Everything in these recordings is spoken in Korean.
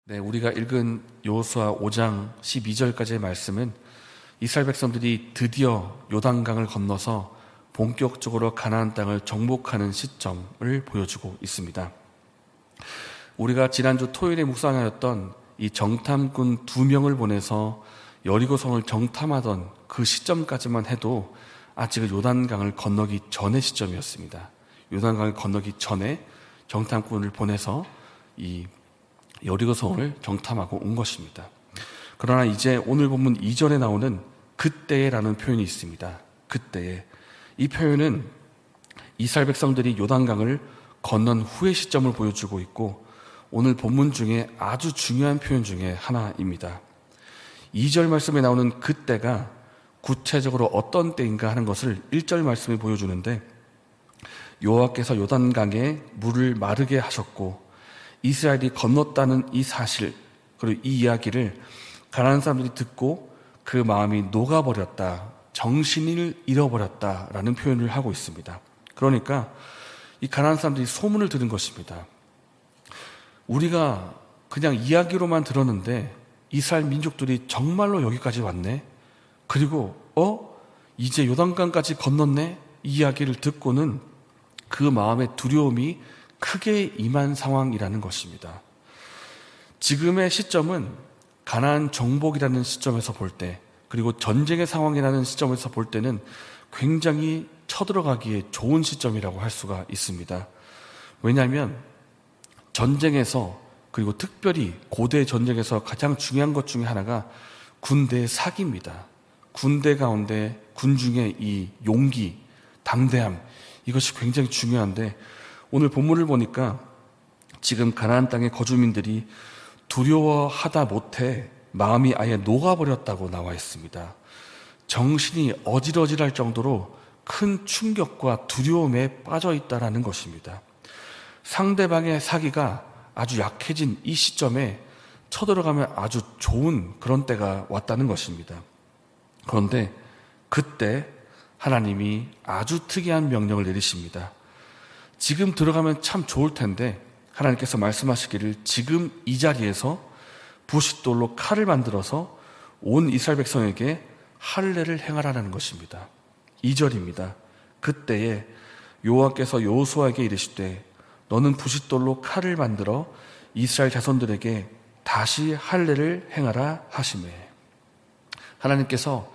네, 우리가 읽은 여호수아 5장 12절까지의 말씀은 이스라엘 백성들이 드디어 요단강을 건너서 본격적으로 가나안 땅을 정복하는 시점을 보여주고 있습니다. 우리가 지난주 토요일에 묵상하였던 이 정탐꾼 2명을 보내서 여리고성을 정탐하던 그 시점까지만 해도 아직은 요단강을 건너기 전의 시점이었습니다. 요단강을 건너기 전에 정탐꾼을 보내서 이 여리고성을 정탐하고 온 것입니다. 그러나 이제 오늘 본문 2절에 나오는 그때에라는 표현이 있습니다. 그때에. 이 표현은 이스라엘 백성들이 요단강을 건넌 후의 시점을 보여주고 있고 오늘 본문 중에 아주 중요한 표현 중에 하나입니다. 2절 말씀에 나오는 그때가 구체적으로 어떤 때인가 하는 것을 1절 말씀이 보여주는데 여호와께서 요단강에 물을 마르게 하셨고 이스라엘이 건넜다는 이 사실 그리고 이 이야기를 가나안 사람들이 듣고 그 마음이 녹아버렸다, 정신을 잃어버렸다라는 표현을 하고 있습니다. 그러니까 이 가나안 사람들이 소문을 들은 것입니다. 우리가 그냥 이야기로만 들었는데 이스라엘 민족들이 정말로 여기까지 왔네? 그리고 이제 요단강까지 건넜네? 이 이야기를 듣고는 그 마음의 두려움이 크게 임한 상황이라는 것입니다. 지금의 시점은 가나안 정복이라는 시점에서 볼 때, 그리고 전쟁의 상황이라는 시점에서 볼 때는 굉장히 쳐들어가기에 좋은 시점이라고 할 수가 있습니다. 왜냐하면 전쟁에서, 그리고 특별히 고대 전쟁에서 가장 중요한 것 중에 하나가 군대의 사기입니다. 군대 가운데 군중의 이 용기, 당대함, 이것이 굉장히 중요한데 오늘 본문을 보니까 지금 가나안 땅의 거주민들이 두려워하다 못해 마음이 아예 녹아버렸다고 나와 있습니다. 정신이 어질어질할 정도로 큰 충격과 두려움에 빠져 있다는 것입니다. 상대방의 사기가 아주 약해진 이 시점에 쳐들어가면 아주 좋은 그런 때가 왔다는 것입니다. 그런데 그때 하나님이 아주 특이한 명령을 내리십니다. 지금 들어가면 참 좋을 텐데 하나님께서 말씀하시기를 지금 이 자리에서 부싯돌로 칼을 만들어서 온 이스라엘 백성에게 할례를 행하라는 것입니다. 2절입니다. 그때에 여호와께서 여호수아에게 이르시되 너는 부싯돌로 칼을 만들어 이스라엘 자손들에게 다시 할례를 행하라 하시매. 하나님께서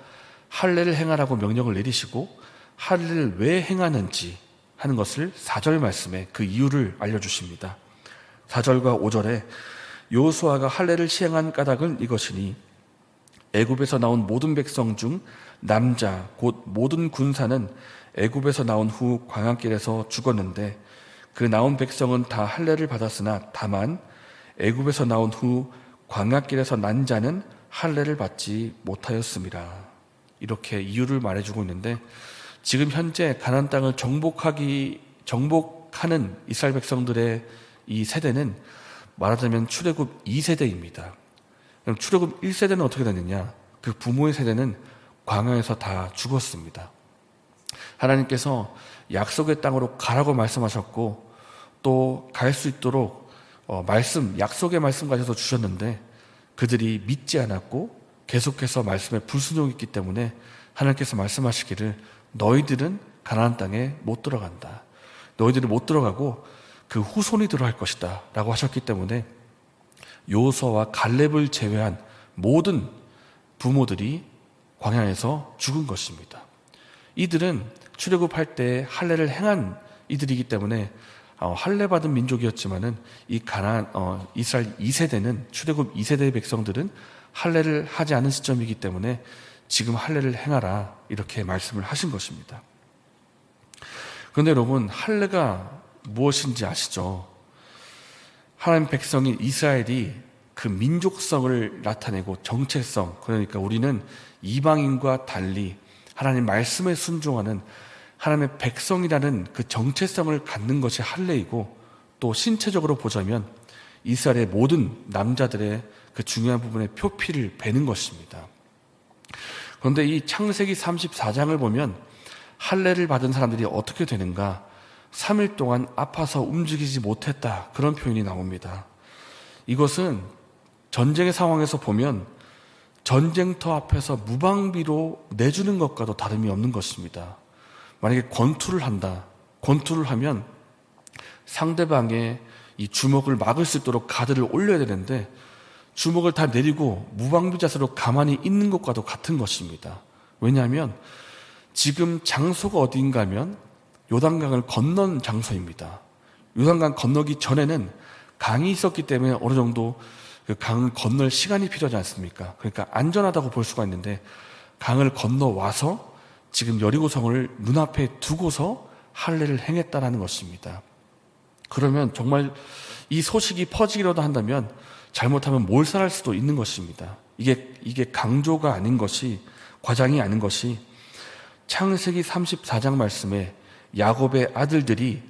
할례를 행하라고 명령을 내리시고 할례를 왜 행하는지 하는 것을 4절 말씀에 그 이유를 알려주십니다. 4절과 5절에 여호수아가 할례를 시행한 까닭은 이것이니 애굽에서 나온 모든 백성 중 남자 곧 모든 군사는 애굽에서 나온 후 광야길에서 죽었는데 그 나온 백성은 다 할례를 받았으나 다만 애굽에서 나온 후 광야길에서 난 자는 할례를 받지 못하였습니다. 이렇게 이유를 말해주고 있는데 지금 현재 가나안 땅을 정복하는 이스라엘 백성들의 이 세대는 말하자면 출애굽 2세대입니다. 그럼 출애굽 1세대는 어떻게 됐느냐? 그 부모의 세대는 광야에서 다 죽었습니다. 하나님께서 약속의 땅으로 가라고 말씀하셨고 또 갈 수 있도록 약속의 말씀까지도 주셨는데 그들이 믿지 않았고 계속해서 말씀에 불순종했기 때문에 하나님께서 말씀하시기를 너희들은 가나안 땅에 못 들어간다. 너희들은 못 들어가고 그 후손이 들어갈 것이다 라고 하셨기 때문에 여호수아와 갈렙을 제외한 모든 부모들이 광야에서 죽은 것입니다. 이들은 출애굽할 때 할례를 행한 이들이기 때문에 할례 받은 민족이었지만은 이 이스라엘 2세대는 출애굽 2세대의 백성들은 할례를 하지 않은 시점이기 때문에 지금 할례를 행하라 이렇게 말씀을 하신 것입니다. 그런데 여러분 할례가 무엇인지 아시죠? 하나님 백성인 이스라엘이 그 민족성을 나타내고 정체성, 그러니까 우리는 이방인과 달리 하나님 말씀에 순종하는 하나님의 백성이라는 그 정체성을 갖는 것이 할례이고 또 신체적으로 보자면 이스라엘의 모든 남자들의 그 중요한 부분에 표피를 베는 것입니다. 그런데 이 창세기 34장을 보면 할례를 받은 사람들이 어떻게 되는가? 3일 동안 아파서 움직이지 못했다. 그런 표현이 나옵니다. 이것은 전쟁의 상황에서 보면 전쟁터 앞에서 무방비로 내주는 것과도 다름이 없는 것입니다. 만약에 권투를 한다. 권투를 하면 상대방의 이 주먹을 막을 수 있도록 가드를 올려야 되는데 주먹을 다 내리고 무방비 자세로 가만히 있는 것과도 같은 것입니다. 왜냐하면 지금 장소가 어디인가 하면 요단강을 건넌 장소입니다. 요단강 건너기 전에는 강이 있었기 때문에 어느 정도 그 강을 건널 시간이 필요하지 않습니까? 그러니까 안전하다고 볼 수가 있는데 강을 건너와서 지금 여리고성을 눈앞에 두고서 할례를 행했다라는 것입니다. 그러면 정말 이 소식이 퍼지기라도 한다면 잘못하면 몰살할 수도 있는 것입니다. 이게 강조가 아닌 것이, 과장이 아닌 것이 창세기 34장 말씀에 야곱의 아들들이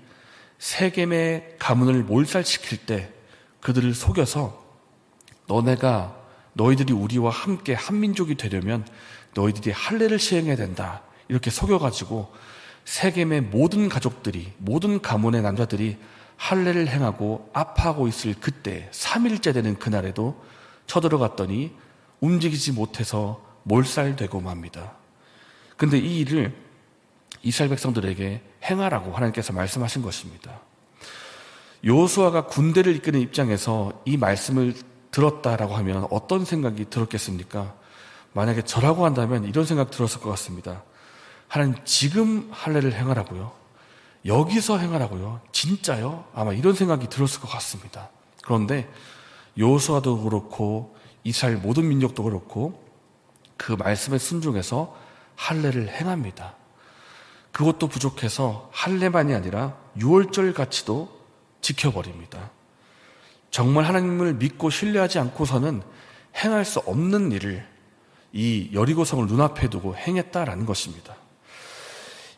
세겜의 가문을 몰살시킬 때 그들을 속여서 너희들이 우리와 함께 한 민족이 되려면 너희들이 할례를 시행해야 된다. 이렇게 속여가지고 세겜의 모든 가족들이, 모든 가문의 남자들이 할례를 행하고 아파하고 있을 그때 3일째 되는 그날에도 쳐들어갔더니 움직이지 못해서 몰살되고 맙니다. 근데 이 일을 이스라엘 백성들에게 행하라고 하나님께서 말씀하신 것입니다. 여호수아가 군대를 이끄는 입장에서 이 말씀을 들었다라고 하면 어떤 생각이 들었겠습니까? 만약에 저라고 한다면 이런 생각 들었을 것 같습니다. 하나님 지금 할례를 행하라고요? 여기서 행하라고요? 진짜요? 아마 이런 생각이 들었을 것 같습니다. 그런데 여호수아도 그렇고 이스라엘 모든 민족도 그렇고 그 말씀에 순종해서 할례를 행합니다. 그것도 부족해서 할례만이 아니라 유월절 가치도 지켜버립니다. 정말 하나님을 믿고 신뢰하지 않고서는 행할 수 없는 일을 이 여리고성을 눈앞에 두고 행했다라는 것입니다.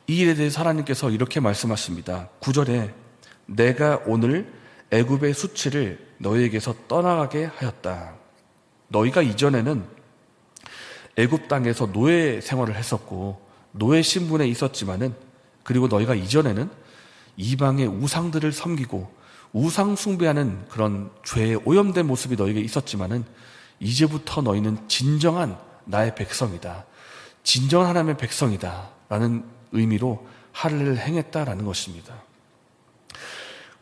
이 일에 대해서 하나님께서 이렇게 말씀하십니다. 9절에 내가 오늘 애굽의 수치를 너희에게서 떠나가게 하였다. 너희가 이전에는 애굽 땅에서 노예 생활을 했었고 노예 신분에 있었지만은, 그리고 너희가 이전에는 이방의 우상들을 섬기고 우상 숭배하는 그런 죄에 오염된 모습이 너희에게 있었지만은 이제부터 너희는 진정한 나의 백성이다. 진정한 하나님의 백성이다. 라는 의미로 할례를 행했다라는 것입니다.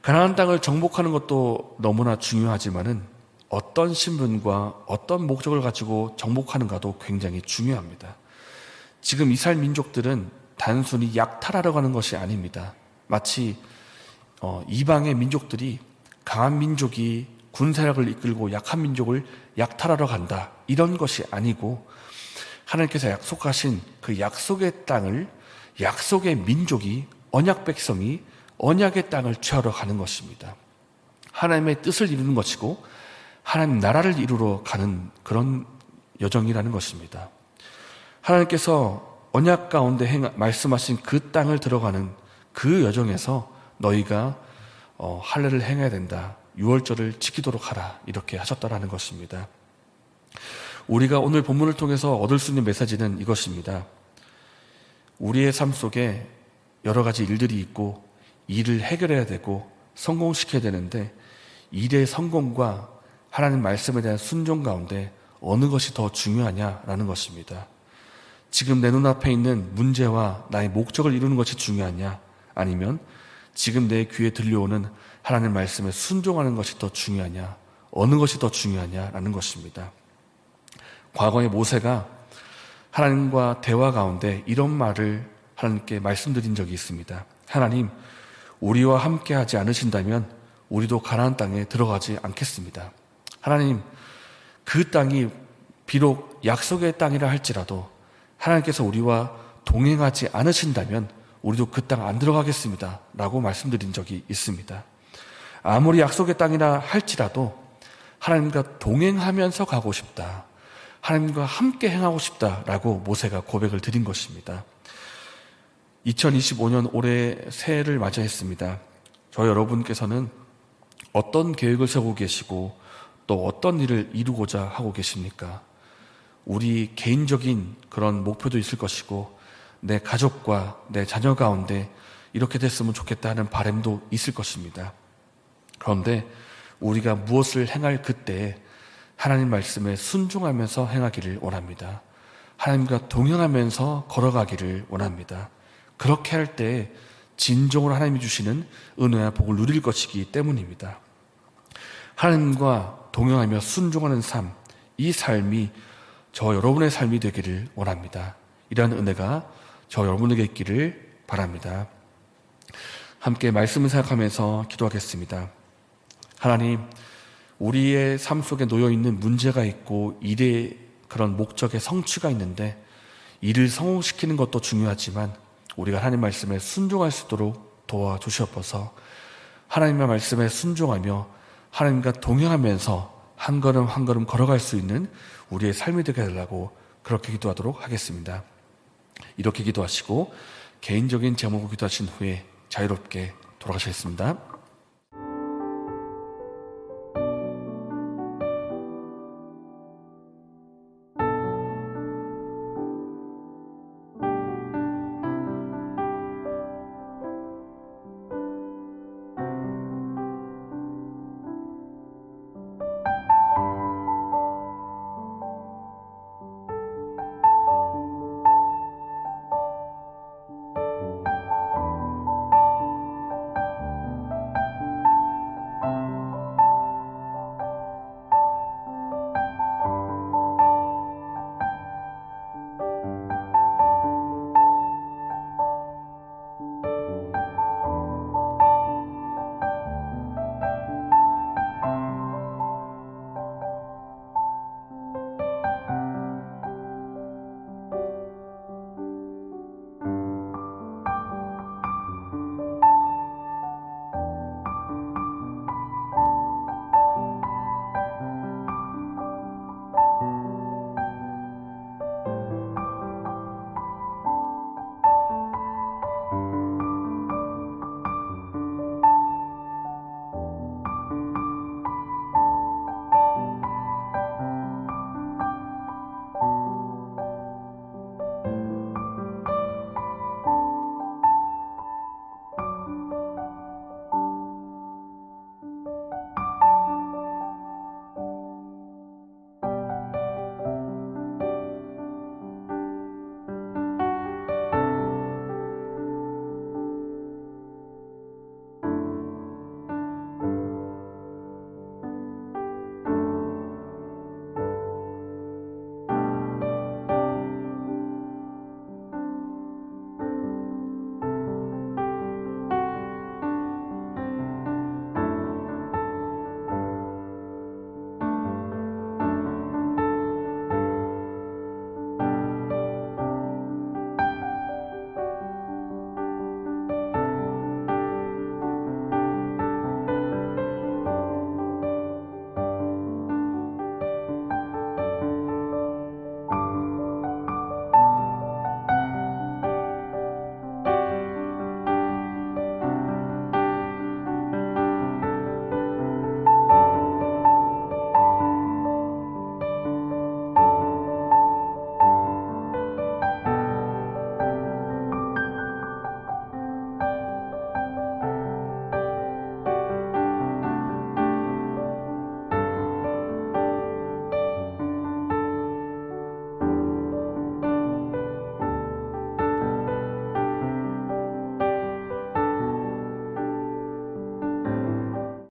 가나안 땅을 정복하는 것도 너무나 중요하지만은 어떤 신분과 어떤 목적을 가지고 정복하는가도 굉장히 중요합니다. 지금 이스라엘 민족들은 단순히 약탈하러 가는 것이 아닙니다. 마치 이방의 민족들이 강한 민족이 군사력을 이끌고 약한 민족을 약탈하러 간다, 이런 것이 아니고 하나님께서 약속하신 그 약속의 땅을, 약속의 민족이, 언약 백성이 언약의 땅을 취하러 가는 것입니다. 하나님의 뜻을 이루는 것이고 하나님 나라를 이루러 가는 그런 여정이라는 것입니다. 하나님께서 언약 가운데 말씀하신 그 땅을 들어가는 그 여정에서 너희가 할례를 행해야 된다. 유월절을 지키도록 하라. 이렇게 하셨다라는 것입니다. 우리가 오늘 본문을 통해서 얻을 수 있는 메시지는 이것입니다. 우리의 삶 속에 여러 가지 일들이 있고 일을 해결해야 되고 성공시켜야 되는데 일의 성공과 하나님 말씀에 대한 순종 가운데 어느 것이 더 중요하냐라는 것입니다. 지금 내 눈앞에 있는 문제와 나의 목적을 이루는 것이 중요하냐, 아니면 지금 내 귀에 들려오는 하나님 말씀에 순종하는 것이 더 중요하냐, 어느 것이 더 중요하냐라는 것입니다. 과거에 모세가 하나님과 대화 가운데 이런 말을 하나님께 말씀드린 적이 있습니다. 하나님, 우리와 함께 하지 않으신다면 우리도 가나안 땅에 들어가지 않겠습니다. 하나님, 그 땅이 비록 약속의 땅이라 할지라도 하나님께서 우리와 동행하지 않으신다면 우리도 그 땅 안 들어가겠습니다. 라고 말씀드린 적이 있습니다. 아무리 약속의 땅이라 할지라도 하나님과 동행하면서 가고 싶다. 하나님과 함께 행하고 싶다라고 모세가 고백을 드린 것입니다. 2025년 올해 새해를 맞이했습니다. 저 여러분께서는 어떤 계획을 세우고 계시고 또 어떤 일을 이루고자 하고 계십니까? 우리 개인적인 그런 목표도 있을 것이고 내 가족과 내 자녀 가운데 이렇게 됐으면 좋겠다 하는 바람도 있을 것입니다. 그런데 우리가 무엇을 행할 그때 하나님 말씀에 순종하면서 행하기를 원합니다. 하나님과 동행하면서 걸어가기를 원합니다. 그렇게 할 때 진정으로 하나님이 주시는 은혜와 복을 누릴 것이기 때문입니다. 하나님과 동행하며 순종하는 삶, 이 삶이 저 여러분의 삶이 되기를 원합니다. 이러한 은혜가 저 여러분에게 있기를 바랍니다. 함께 말씀을 생각하면서 기도하겠습니다. 하나님, 우리의 삶 속에 놓여있는 문제가 있고 일의 그런 목적의 성취가 있는데 일을 성공시키는 것도 중요하지만 우리가 하나님 말씀에 순종할 수 있도록 도와주시옵소서. 하나님의 말씀에 순종하며 하나님과 동행하면서 한 걸음 한 걸음 걸어갈 수 있는 우리의 삶이 되게 해달라고 그렇게 기도하도록 하겠습니다. 이렇게 기도하시고 개인적인 제목을 기도하신 후에 자유롭게 돌아가시겠습니다.